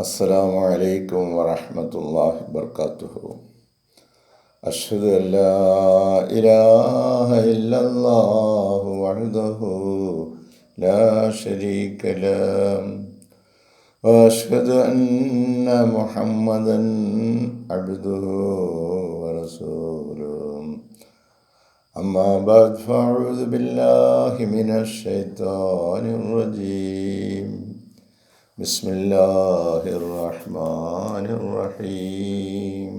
السلام عليكم ورحمة الله وبركاته. أشهد أن لا إله إلا الله وحده لا شريك له وأشهد أن محمدا عبده ورسوله. أما بعد فأعوذ بالله من الشيطان الرجيم. بسم الله الرحمن الرحيم.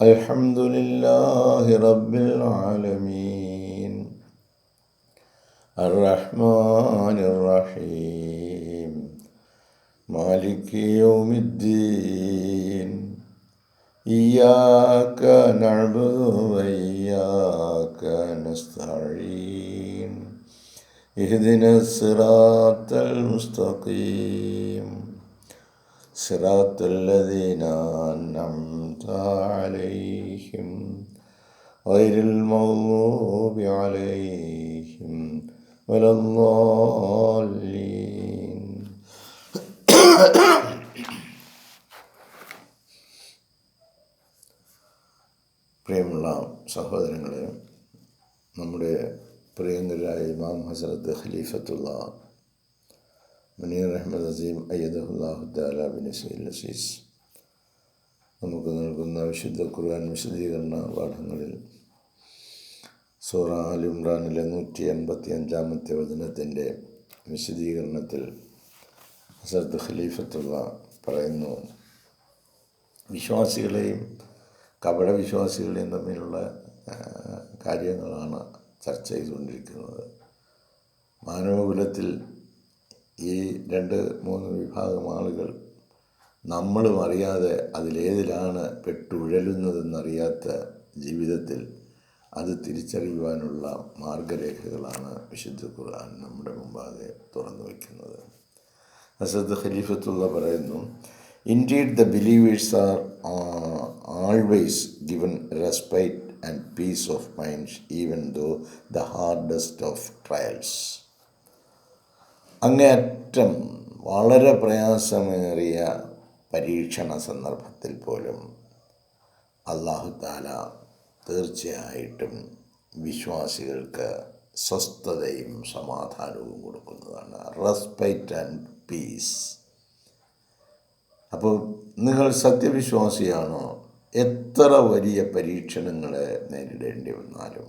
الحمد لله رب العالمين الرحمن الرحيم مالك يوم الدين. إياك نعبد وإياك نستعين. اهدنا الصراط المستقيم صراط الذين أنعمت عليهم غير المغضوب عليهم ولا الضالين. പ്രിയമുള്ള സഹോദരങ്ങളെ, നമ്മുടെ പ്രിയങ്കരായ ഇമാം ഹസ്രത്ത് ഖലീഫത്തുള്ള മുനീർ അഹമ്മദ് അസീം അയ്യദഹുല്ലാഹു തആല ബിൻ നസ്രിൽ അസീസ് നമുക്ക് നൽകുന്ന വിശുദ്ധ ഖുർആൻ വിശദീകരണ പാഠങ്ങളിൽ സൂറ ആൽ ഇംറാനിലെ 185 വചനത്തിൻ്റെ വിശദീകരണത്തിൽ ഹസ്രത്ത് ഖലീഫത്തുള്ള പറയുന്നു, വിശ്വാസികളെയും കപടവിശ്വാസികളെയും തമ്മിലുള്ള കാര്യങ്ങളാണ് ചർച്ച ചെയ്തുകൊണ്ടിരിക്കുന്നത്. മാനവകുലത്തിൽ ഈ 2-3 വിഭാഗം ആളുകൾ നമ്മളും അറിയാതെ അതിലേതിലാണ് പെട്ടുഴലുന്നതെന്നറിയാത്ത ജീവിതത്തിൽ അത് തിരിച്ചറിയുവാനുള്ള മാർഗരേഖകളാണ് വിശുദ്ധ ഖുർആൻ നമ്മുടെ മുമ്പാകെ തുറന്നു വയ്ക്കുന്നത്. ഹസ്രത്ത് ഖലീഫത്തുള്ള പറയുന്നു, Indeed, the believers are always given respite and peace of mind even though the hardest of trials. അങ്ങേയറ്റം വളരെ പ്രയാസമേറിയ പരീക്ഷണ സന്ദർഭത്തിൽ പോലും അല്ലാഹു തആല തീർച്ചയായിട്ടും വിശ്വാസികൾക്ക് സ്വസ്ഥതയും സമാധാനവും കൊടുക്കുന്നതാണ്. Respect and piece. അപ്പോൾ നിങ്ങൾ സത്യവിശ്വാസിയാണോ? എത്ര വലിയ പരീക്ഷണങ്ങളെ നേരിടേണ്ടി വന്നാലും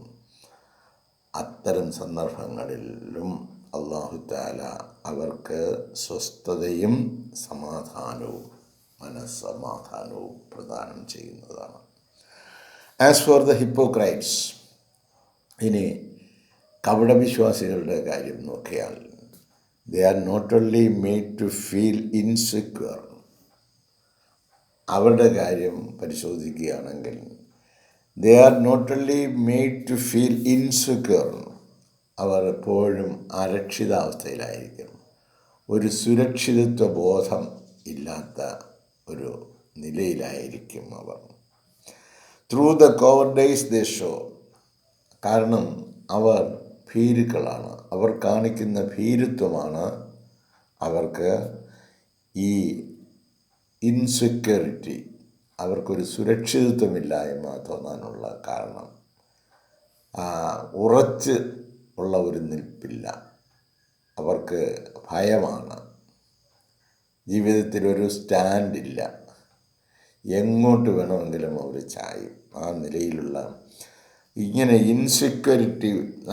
അത്തരം സന്ദർഭങ്ങളിലും അല്ലാഹു തആല അവർക്ക് സ്വസ്ഥതയും സമാധാനവും മനസ്സമാധാനവും പ്രദാനം ചെയ്യുന്നതാണ്. ആസ് ഫോർ ദ ഹിപ്പോക്രൈറ്റ്സ്, ഇനി കപടവിശ്വാസികളുടെ കാര്യം നോക്കിയാൽ, they are not only made to feel insecure. അവരുടെ കാര്യം പരിശോധിക്കുകയാണെങ്കിൽ, they are not only made to feel insecure. അവർ എപ്പോഴും അരക്ഷിതാവസ്ഥയിലായിരിക്കും. ഒരു സുരക്ഷിതത്വ ബോധം ഇല്ലാത്ത ഒരു നിലയിലായിരിക്കും അവർ. Through the cowardice they show. കാരണം അവർ ഭീരുക്കളാണ്. അവർ കാണിക്കുന്ന ഭീരുത്വമാണ് അവർക്ക് ഈ ഇൻസെക്യൂരിറ്റി, അവർക്കൊരു സുരക്ഷിതത്വമില്ലായ്മ തോന്നാനുള്ള കാരണം. ഉറച്ച് ഉള്ള ഒരു നിൽപ്പില്ല, അവർക്ക് ഭയമാണ്. ജീവിതത്തിലൊരു സ്റ്റാൻഡില്ല, എങ്ങോട്ട് വേണമെങ്കിലും അവർ ചായും. ആ നിലയിലുള്ള ഇങ്ങനെ ഇൻസെക്യൂരിറ്റി,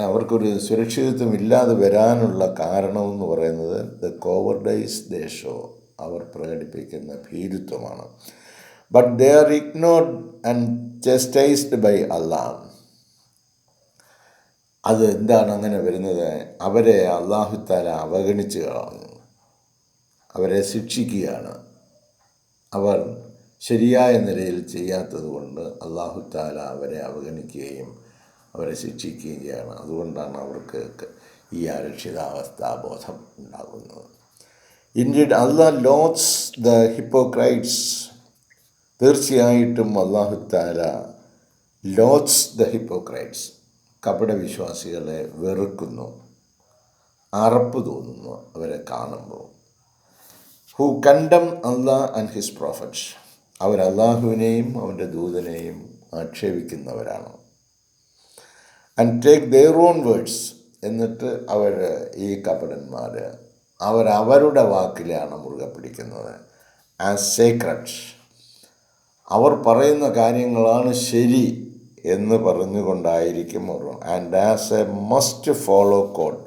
അവർക്കൊരു സുരക്ഷിതത്വം ഇല്ലാതെ വരാനുള്ള കാരണമെന്ന് പറയുന്നത് ദ കോവർഡൈസ് ദേ ഷോ, അവർ പ്രകടിപ്പിക്കുന്ന ഭീരുത്വമാണ്. But they are ignored and chastised by Allah. അത് എന്താണ് അങ്ങനെ വരുന്നത്? അവരെ അല്ലാഹു തആല അവഗണിച്ച് കളഞ്ഞു, അവരെ ശിക്ഷിക്കുകയാണ്. അവർ ശരിയായ നിലയിൽ ചെയ്യാത്തത് കൊണ്ട് അല്ലാഹു തആല അവരെ അവഗണിക്കുകയും അവരെ ശിക്ഷിക്കുകയാണ്. അതുകൊണ്ടാണ് അവർക്ക് ഈ അരക്ഷിതാവസ്ഥാബോധം ഉണ്ടാകുന്നത്. Indeed, Allah loathes the hypocrites. തീർച്ചയായിട്ടും അല്ലാഹു തആല ലോത്സ് ദ ഹിപ്പോക്രൈറ്റ്സ്, കപടവിശ്വാസികളെ വെറുക്കുന്നു, അറപ്പ് തോന്നുന്നു അവരെ കാണുമ്പോൾ. Who condemn Allah and his prophets. അവർ അള്ളാഹുവിനെയും അവൻ്റെ ദൂതനെയും ആക്ഷേപിക്കുന്നവരാണ്. And take their own words. എന്നിട്ട് അവർ, ഈ കപടന്മാർ, അവരവരുടെ വാക്കിലാണ് മുറുകെ പിടിക്കുന്നത്. As Sacred. അവർ പറയുന്ന കാര്യങ്ങളാണ് ശരി എന്ന് പറഞ്ഞുകൊണ്ടായിരിക്കും അവർ. And as a must follow code.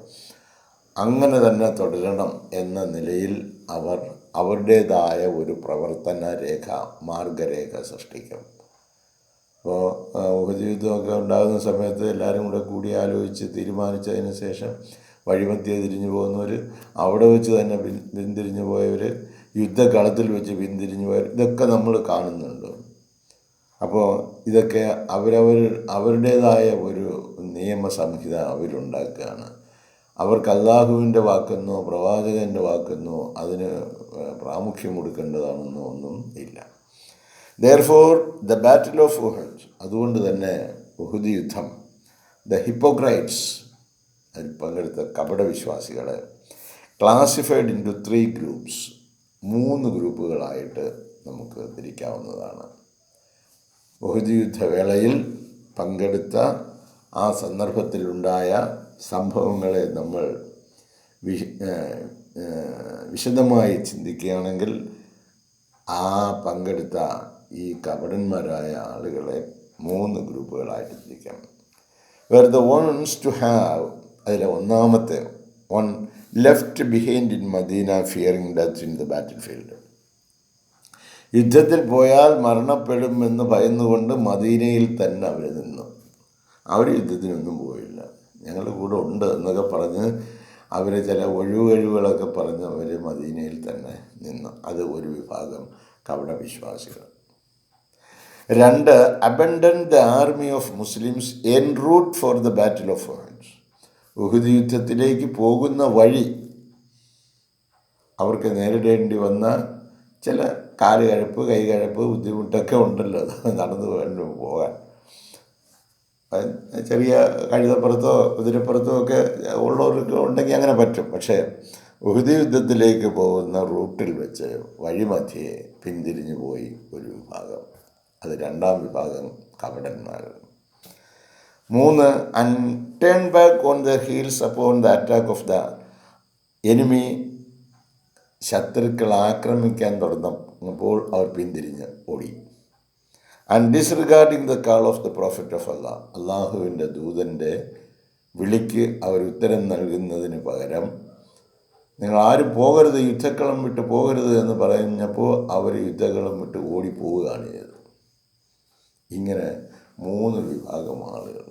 അങ്ങനെ തന്നെ തുടരണം എന്ന നിലയിൽ അവർ അവരുടേതായ ഒരു പ്രവർത്തന രേഖ, മാർഗരേഖ സൃഷ്ടിക്കും. അപ്പോൾ ഉഹദ് യുദ്ധമൊക്കെ ഉണ്ടാകുന്ന സമയത്ത് എല്ലാവരും കൂടെ കൂടി ആലോചിച്ച് തീരുമാനിച്ചതിന് ശേഷം വഴിമധ്യേ തിരിഞ്ഞു പോകുന്നവർ, അവിടെ വെച്ച് തന്നെ പിന്തിരിഞ്ഞു പോയവർ, യുദ്ധകളത്തിൽ വെച്ച് പിന്തിരിഞ്ഞു പോയവർ, ഇതൊക്കെ നമ്മൾ കാണുന്നുണ്ട്. അപ്പോൾ ഇതൊക്കെ അവരുടേതായ ഒരു നിയമസംഹിത അവരുണ്ടാക്കുകയാണ്. അവർക്ക് അല്ലാഹുവിൻ്റെ വാക്കെന്നോ പ്രവാചകൻ്റെ വാക്കെന്നോ അതിന് പ്രാമുഖ്യം കൊടുക്കേണ്ടതാണെന്നോ ഒന്നും ഇല്ല. Therefore, the battle of Uhud, അതുകൊണ്ട് തന്നെ ഉഹുദ് യുദ്ധം, ദ ഹിപ്പോക്രൈറ്റ്സ്, അതിൽ പങ്കെടുത്ത കപടവിശ്വാസികളെ ക്ലാസിഫൈഡ് ഇൻ ടു 3 ഗ്രൂപ്പ്സ്, 3 ഗ്രൂപ്പുകളായിട്ട് നമുക്ക് തിരിക്കാവുന്നതാണ്. ഉഹുദ് യുദ്ധവേളയിൽ പങ്കെടുത്ത ആ സന്ദർഭത്തിലുണ്ടായ സംഭവങ്ങളെ നമ്മൾ വിശദമായി ചിന്തിക്കുകയാണെങ്കിൽ ആ പങ്കെടുത്ത ഈ കപടന്മാരായ ആളുകളെ 3 ഗ്രൂപ്പുകളായിട്ട് തിരിക്കാം. Where the ones to have, അതിലെ ഒന്നാമത്തെ one left behind in Medina fearing death in the battle field. യുദ്ധത്തിൽ പോയാൽ മരണപ്പെടുമെന്ന് ഭയന്നുകൊണ്ട് മദീനയിൽ തന്നെ അവർ നിന്നു. അവർ യുദ്ധത്തിനൊന്നും പോയില്ല. ഞങ്ങൾ കൂടെ ഉണ്ട് എന്നൊക്കെ പറഞ്ഞ് അവർ ചില ഒഴിവുകളൊക്കെ പറഞ്ഞ് അവർ മദീനയിൽ തന്നെ നിന്നു. അത് ഒരു വിഭാഗം കപടവിശ്വാസികൾ. 2, abandon the army of Muslims en route for the battle of Uhud. Uhud യുദ്ധത്തിലേക്ക് പോകുന്ന വഴി അവർക്ക് നേരിടേണ്ടി വന്ന ചില കാലുകഴപ്പ്, കൈകഴപ്പ്, ബുദ്ധിമുട്ടൊക്കെ ഉണ്ടല്ലോ നടന്നു പോകാൻ. ചെറിയ കഴുതപ്പുറത്തോ കുതിരപ്പുറത്തോ ഒക്കെ ഉള്ളവർക്ക് ഉണ്ടെങ്കിൽ അങ്ങനെ പറ്റും. പക്ഷേ ഉഹദ് യുദ്ധത്തിലേക്ക് പോകുന്ന റൂട്ടിൽ വെച്ച് വഴിമധ്യേ പിന്തിരിഞ്ഞു പോയി ഒരു വിഭാഗം. അത് 2ാം വിഭാഗം കപടന്മാർ. 3, and turn back on the heels upon the attack of the enemy. ശത്രുക്കൾ ആക്രമിക്കാൻ തുടങ്ങപ്പോൾ അവർ പിന്തിരിഞ്ഞ് ഓടി. And disregarding the call of the prophet of Allah. അള്ളാഹുവിൻ്റെ ദൂതൻ്റെ വിളിക്ക് അവർ ഉത്തരം നൽകുന്നതിന് പകരം നിങ്ങൾ ആരും പോകരുത്, യുദ്ധക്കളം വിട്ട് പോകരുത് എന്ന് പറഞ്ഞപ്പോൾ അവർ യുദ്ധക്കളം വിട്ട് ഓടിപ്പോവുകയാണ് ചെയ്തത്. ഇങ്ങനെ 3 വിഭാഗം ആളുകൾ.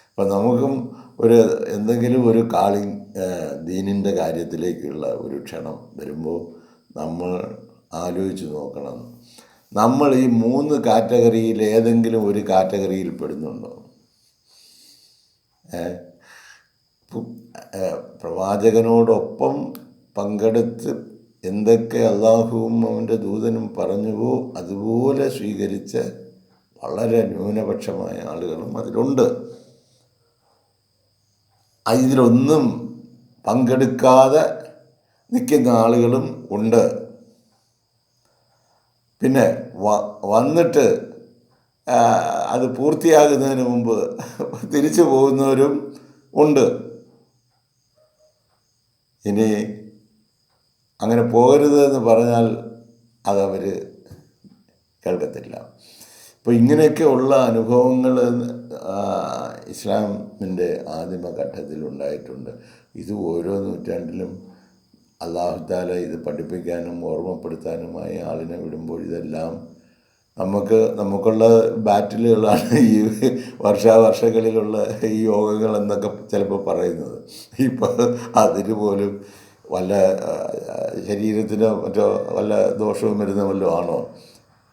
അപ്പം നമുക്കും എന്തെങ്കിലും ഒരു കാളിങ്, ദീനിൻ്റെ കാര്യത്തിലേക്കുള്ള ഒരു ക്ഷണം വരുമ്പോൾ നമ്മൾ ആലോചിച്ച് നോക്കണം, നമ്മൾ ഈ 3 കാറ്റഗറിയിൽ ഏതെങ്കിലും ഒരു കാറ്റഗറിയിൽ പെടുന്നുണ്ടോ? പ്രവാചകനോടൊപ്പം പങ്കെടുത്ത് എന്തൊക്കെ അള്ളാഹുവും അവൻ്റെ ദൂതനും പറഞ്ഞുവോ അതുപോലെ സ്വീകരിച്ച വളരെ ന്യൂനപക്ഷമായ ആളുകളും അതിലുണ്ട്. ഇതിലൊന്നും പങ്കെടുക്കാതെ നിൽക്കുന്ന ആളുകളും ഉണ്ട്. പിന്നെ വന്നിട്ട് അത് പൂർത്തിയാകുന്നതിന് മുമ്പ് തിരിച്ചു പോകുന്നവരും ഉണ്ട്. ഇനി അങ്ങനെ പോകരുത് എന്ന് പറഞ്ഞാൽ അതവർ കേൾക്കത്തില്ല. അപ്പോൾ ഇങ്ങനെയൊക്കെ ഉള്ള അനുഭവങ്ങൾ ഇസ്ലാമിൻ്റെ ആദിമഘട്ടത്തിൽ ഉണ്ടായിട്ടുണ്ട്. ഇത് ഓരോ നൂറ്റാണ്ടിലും അല്ലാഹു തആല ഇത് പഠിപ്പിക്കാനും ഓർമ്മപ്പെടുത്താനുമായി ആളിനെ വിടുമ്പോൾ ഇതെല്ലാം നമുക്കുള്ള ബാറ്റിലുകളാണ് ഈ വർഷാവർഷങ്ങളിലുള്ള ഈ യോഗങ്ങൾ എന്നൊക്കെ ചിലപ്പോൾ പറയുന്നത്. ഇപ്പോൾ അതിന് പോലും വല്ല ശരീരത്തിനോ മറ്റോ വല്ല ദോഷവും വരുന്ന വല്ലതും ആണോ?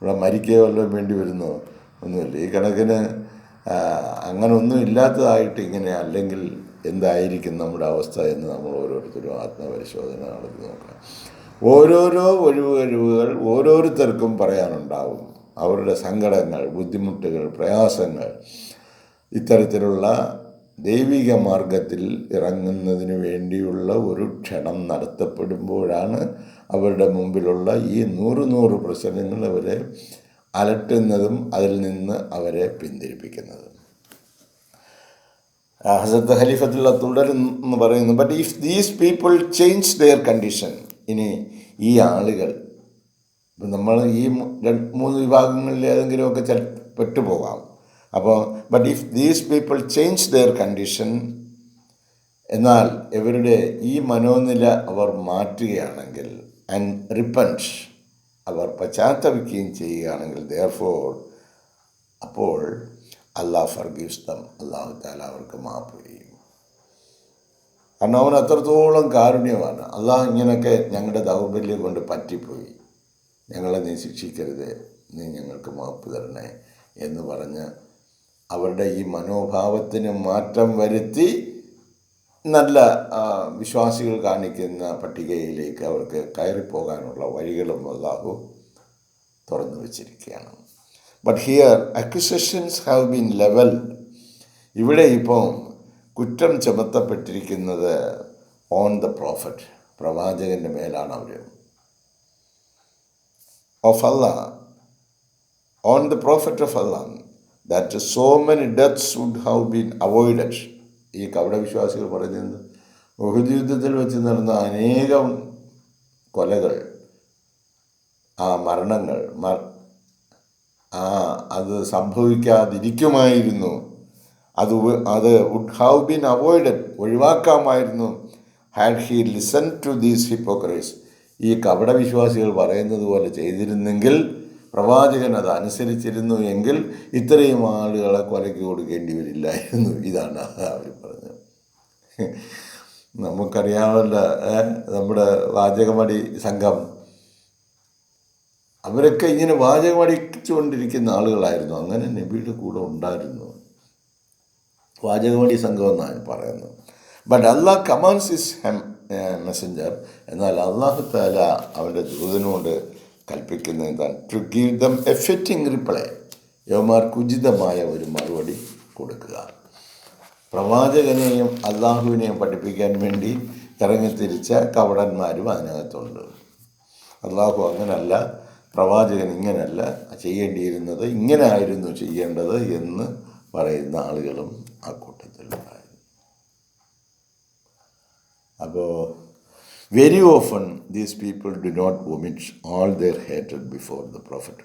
ഇവിടെ മരിക്കുകയോ വല്ലതും വേണ്ടി വരുന്നോ? ഒന്നുമില്ല. ഈ കണക്കിന് അങ്ങനെ ഒന്നും ഇല്ലാത്തതായിട്ട് ഇങ്ങനെ അല്ലെങ്കിൽ എന്തായിരിക്കും നമ്മുടെ അവസ്ഥ എന്ന് നമ്മൾ ഓരോരുത്തരും ആത്മപരിശോധന നടത്തി നോക്കണം. ഓരോരോ ഒഴിവുകൾ ഓരോരുത്തർക്കും പറയാനുണ്ടാവും. അവരുടെ സങ്കടങ്ങൾ, ബുദ്ധിമുട്ടുകൾ, പ്രയാസങ്ങൾ. ഇത്തരത്തിലുള്ള ദൈവിക മാർഗത്തിൽ ഇറങ്ങുന്നതിന് വേണ്ടിയുള്ള ഒരു ക്ഷണം നടത്തപ്പെടുമ്പോഴാണ് അവരുടെ മുമ്പിലുള്ള ഈ 100 പ്രശ്നങ്ങൾ അവരെ അലട്ടുന്നതും അതിൽ നിന്ന് അവരെ പിന്തിരിപ്പിക്കുന്നതും. ഹസരത്ത് ഖലീഫത്തുള്ള തുടർന്ന് പറയുന്നു, but if these people change there condition, ഇനി ഈ ആളുകൾ, ഇപ്പം നമ്മൾ ഈ 3 വിഭാഗങ്ങളിൽ ഏതെങ്കിലുമൊക്കെ പെട്ടുപോകാം. അപ്പോൾ but if these people change there condition, എന്നാൽ ഇവരുടെ ഈ മനോനില അവർ മാറ്റുകയാണെങ്കിൽ, ആൻഡ് റിപ്പൻറ്റ്, അവർ പശ്ചാത്തപിക്കുകയും ചെയ്യുകയാണെങ്കിൽ, ദെയർഫോർ, അപ്പോൾ അല്ലാഹ് ഫർഗീവ്സ് ദം, അല്ലാഹു തആല അവർക്ക് മാപ്പ് ചെയ്യും. കാരണം അവൻ അത്രത്തോളം കാരുണ്യമാണ്. അല്ലാഹ് ഇങ്ങനെയൊക്കെ ഞങ്ങളുടെ ദൗർബല്യം കൊണ്ട് പറ്റിപ്പോയി, ഞങ്ങളെ നീ ശിക്ഷിക്കരുത്, നീ ഞങ്ങൾക്ക് മാപ്പ് തരണേ എന്ന് പറഞ്ഞ് അവരുടെ ഈ മനോഭാവത്തിന് മാറ്റം വരുത്തി നല്ല വിശ്വാസികൾ കാണിക്കുന്ന പട്ടികയിലേക്ക് അവർക്ക് കയറിപ്പോകാനുള്ള വഴികളും അല്ലാഹു തുറന്നു വച്ചിരിക്കുകയാണ്. But here accusations have been levelled. ഇവിടെ ഇപ്പം കുറ്റം ചുമത്തപ്പെട്ടിരിക്കുന്നത് ഓൺ ദ പ്രോഫറ്റ്, പ്രവാചകൻ്റെ മേലാണ്. അവർ of Allah, on the prophet of Allah, that so many deaths would have been avoided. ഈ കപടവിശ്വാസികൾ പറയുന്നത് ഉഹുദ് യുദ്ധത്തിൽ വെച്ച് നടന്ന അനേകം കൊലകൾ, ആ മരണങ്ങൾ, അത് സംഭവിക്കാതിരിക്കുമായിരുന്നു, അത് വുഡ് ഹാവ് ബീൻ അവോയ്ഡഡ്, ഒഴിവാക്കാമായിരുന്നു, had he listen to these hypocrites. ഈ കപടവിശ്വാസികൾ പറയുന്നത് പോലെ ചെയ്തിരുന്നെങ്കിൽ, പ്രവാചകൻ അത് അനുസരിച്ചിരുന്നു എങ്കിൽ ഇത്രയും ആളുകളെ കൊലയ്ക്ക് കൊടുക്കേണ്ടി വരില്ലായിരുന്നു. ഇതാണ് അവർ പറഞ്ഞത്. നമുക്കറിയാമല്ല, നമ്മുടെ വാചകമടി സംഘം, അവരൊക്കെ ഇങ്ങനെ വാചകമടിച്ചുകൊണ്ടിരിക്കുന്ന ആളുകളായിരുന്നു. അങ്ങനെ നബിയുടെ കൂടെ ഉണ്ടായിരുന്നു. വാചകമടി സംഘം എന്നാണ് പറയുന്നത്. But Allah commands his messenger, എന്നാൽ അല്ലാഹു തആല അവൻ്റെ ദൂതനോട് കൽപ്പിക്കുന്നത് എന്താണ്? To give them a fitting reply, യവന്മാർക്ക് ഉചിതമായ ഒരു മറുപടി കൊടുക്കുക. പ്രവാചകനെയും അള്ളാഹുവിനെയും പഠിപ്പിക്കാൻ വേണ്ടി ഇറങ്ങിത്തിരിച്ച കപടന്മാരും അതിനകത്തുണ്ട്. അള്ളാഹു അങ്ങനല്ല, പ്രവാചകൻ ഇങ്ങനല്ല ചെയ്യേണ്ടിയിരുന്നത്, ഇങ്ങനെ ആയിരുന്നു ചെയ്യേണ്ടത് എന്ന് പറയുന്ന ആളുകളും ആ കൂട്ടത്തിലുണ്ടായിരുന്നു. അപ്പോൾ very often these people do not vomit all their hatred before the prophet.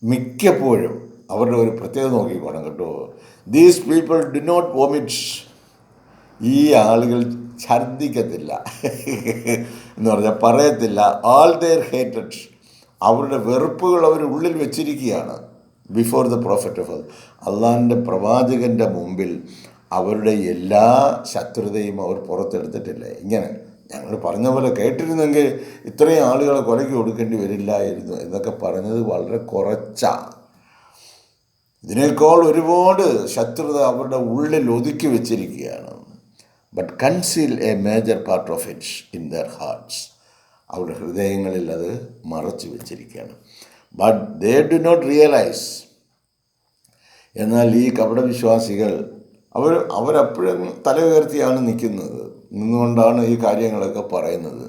മിക്കപ്പോഴും അവരുടെ ഒരു പ്രത്യേകത നോക്കിക്കോണം കേട്ടോ. These people do not vomit, ഈ ആളുകൾ ഛർദ്ദിക്കത്തില്ല എന്ന് പറഞ്ഞാൽ പറയത്തില്ല. ആൾ ദെയർ ഹേറ്റഡ്, അവരുടെ വെറുപ്പുകൾ അവർ ഉള്ളിൽ വെച്ചിരിക്കുകയാണ്. ബിഫോർ ദ പ്രോഫറ്റ് ഓഫ് അള്ളാഹിൻ്റെ പ്രവാചകൻ്റെ മുമ്പിൽ അവരുടെ എല്ലാ ശത്രുതയും അവർ പുറത്തെടുത്തിട്ടില്ല. ഇങ്ങനെ ഞങ്ങൾ പറഞ്ഞ പോലെ കേട്ടിരുന്നെങ്കിൽ ഇത്രയും ആളുകളെ കൊലയ്ക്ക് കൊടുക്കേണ്ടി വരില്ലായിരുന്നു എന്നൊക്കെ പറഞ്ഞത് വളരെ കുറച്ചാണ്. ഇതിനേക്കാൾ ഒരുപാട് ശത്രുത അവരുടെ ഉള്ളിൽ ഒതുക്കി വെച്ചിരിക്കുകയാണ്. But conceal a major part of it in their hearts, അവരുടെ ഹൃദയങ്ങളിൽ അത് മറച്ചു വെച്ചിരിക്കുകയാണ്. But they do not realise, എന്നാൽ ഈ കപടവിശ്വാസികൾ അവരപ്പോഴും തല ഉയർത്തിയാണ് നിന്നുകൊണ്ടാണ് ഈ കാര്യങ്ങളൊക്കെ പറയുന്നത്.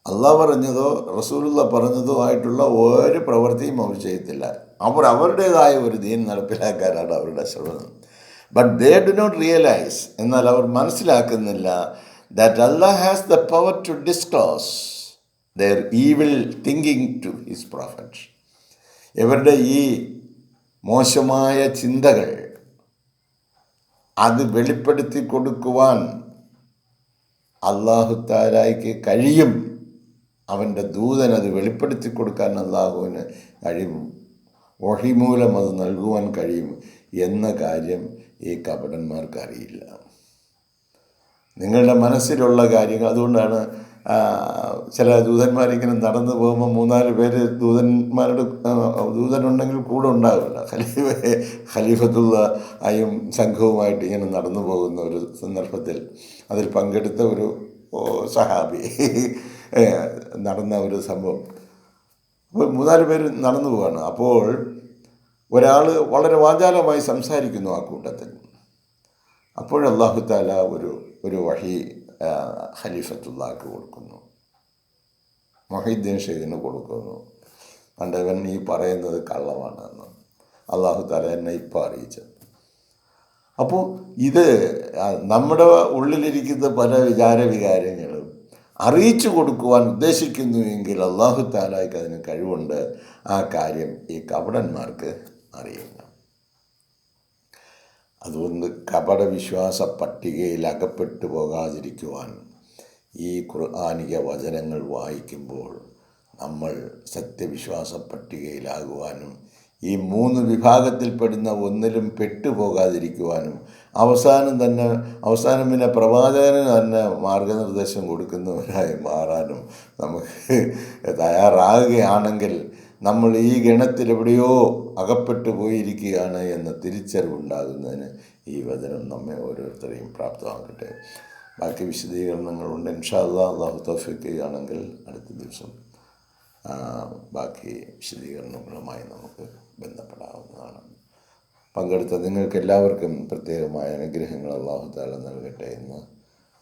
അള്ളാഹ് പറഞ്ഞതോ റസൂലുള്ള പറഞ്ഞതോ ആയിട്ടുള്ള ഒരു പ്രവൃത്തിയും അവർ ചെയ്യത്തില്ല. അവരുടേതായ ഒരു ദീൻ നടപ്പിലാക്കാനാണ് അവരുടെ ശ്രമം. But they do not realise, എന്നാൽ അവർ മനസ്സിലാക്കുന്നില്ല, that Allah has the power to disclose their evil thinking to his prophet. ഇവരുടെ ഈ മോശമായ ചിന്തകൾ അത് വെളിപ്പെടുത്തി കൊടുക്കുവാൻ അല്ലാഹു തആലയ്ക്ക് കഴിയും. അവൻ്റെ ദൂതൻ അത് വെളിപ്പെടുത്തി കൊടുക്കാൻ അല്ലാഹുവിന് കഴിയും. വഹി മൂലം അത് നൽകുവാൻ കഴിയും എന്ന കാര്യം ഈ കപടന്മാർക്ക് അറിയില്ല. നിങ്ങളുടെ മനസ്സിലുള്ള കാര്യങ്ങൾ, അതുകൊണ്ടാണ് ചില ദൂതന്മാരിങ്ങനെ നടന്നു പോകുമ്പോൾ 3-4 പേര് ദൂതനുണ്ടെങ്കിൽ കൂടെ ഉണ്ടാവില്ല. ഖലീഫത്തുള്ള ആയും സംഘവുമായിട്ട് ഇങ്ങനെ നടന്നു പോകുന്ന ഒരു സന്ദർഭത്തിൽ അതിൽ പങ്കെടുത്ത ഒരു സഹാബി നടന്ന ഒരു സംഭവം. അപ്പോൾ 3-4 പേര് നടന്നു പോവാണ്. അപ്പോൾ ഒരാൾ വളരെ വാചാലമായി സംസാരിക്കുന്നു ആ കൂട്ടത്തിൽ. അപ്പോൾ അല്ലാഹു തആല ഒരു വഹി ഖലീഫത്തുള്ളാഹിക്ക് കൊടുക്കുന്നു. മൊഹീദ്ദീൻ ഷെയ്ഖിന് കൊടുക്കുന്നു. കണ്ടവൻ ഈ പറയുന്നത് കള്ളമാണെന്ന് അള്ളാഹു തആല എന്നെ ഇപ്പോൾ അറിയിച്ചത്. അപ്പോൾ ഇത് നമ്മുടെ ഉള്ളിലിരിക്കുന്ന പല വികാരങ്ങളും അറിയിച്ചു കൊടുക്കുവാൻ ഉദ്ദേശിക്കുന്നുവെങ്കിൽ അള്ളാഹു തആലയ്ക്ക് അതിന് കഴിവുണ്ട്. ആ കാര്യം ഈ കപടന്മാർക്ക് അറിയില്ല. അതുകൊണ്ട് കപട വിശ്വാസ പട്ടികയിൽ അകപ്പെട്ടു പോകാതിരിക്കുവാൻ ഈ ഖുർആനിക വചനങ്ങൾ വായിക്കുമ്പോൾ നമ്മൾ സത്യവിശ്വാസ പട്ടികയിലാകുവാനും ഈ 3 വിഭാഗത്തിൽപ്പെടുന്ന ഒന്നിലും പെട്ടുപോകാതിരിക്കുവാനും അവസാനം പിന്നെ പ്രവാചകന് തന്നെ മാർഗനിർദ്ദേശം കൊടുക്കുന്നവരായി മാറാനും നമുക്ക് തയ്യാറാകുകയാണെങ്കിൽ നമ്മൾ ഈ ഗണത്തിൽ എവിടെയോ അകപ്പെട്ടു പോയിരിക്കുകയാണ് എന്ന തിരിച്ചറിവുണ്ടാകുന്നതിന് ഈ വചനം നമ്മെ ഓരോരുത്തരെയും പ്രാപ്തമാക്കട്ടെ. ബാക്കി വിശദീകരണങ്ങളുണ്ട്. ഇൻഷാ അല്ലാഹ് അള്ളാഹു തൗഫീഖ് ചെയ്യുകയാണെങ്കിൽ അടുത്ത ദിവസം ബാക്കി വിശദീകരണങ്ങളുമായി നമുക്ക് ബന്ധപ്പെടാവുന്നതാണ്. പങ്കെടുത്ത നിങ്ങൾക്ക് എല്ലാവർക്കും പ്രത്യേകമായ അനുഗ്രഹങ്ങൾ അല്ലാഹു തആല നൽകട്ടെ എന്ന്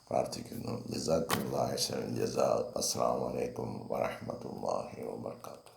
പ്രാർത്ഥിക്കുന്നു. ജസാക്കുമുല്ലാഹി ഖൈറൻ ജസാ. അസ്സലാമു അലൈക്കും വറഹ്മത്തുള്ളാഹി വബറകാതുഹു.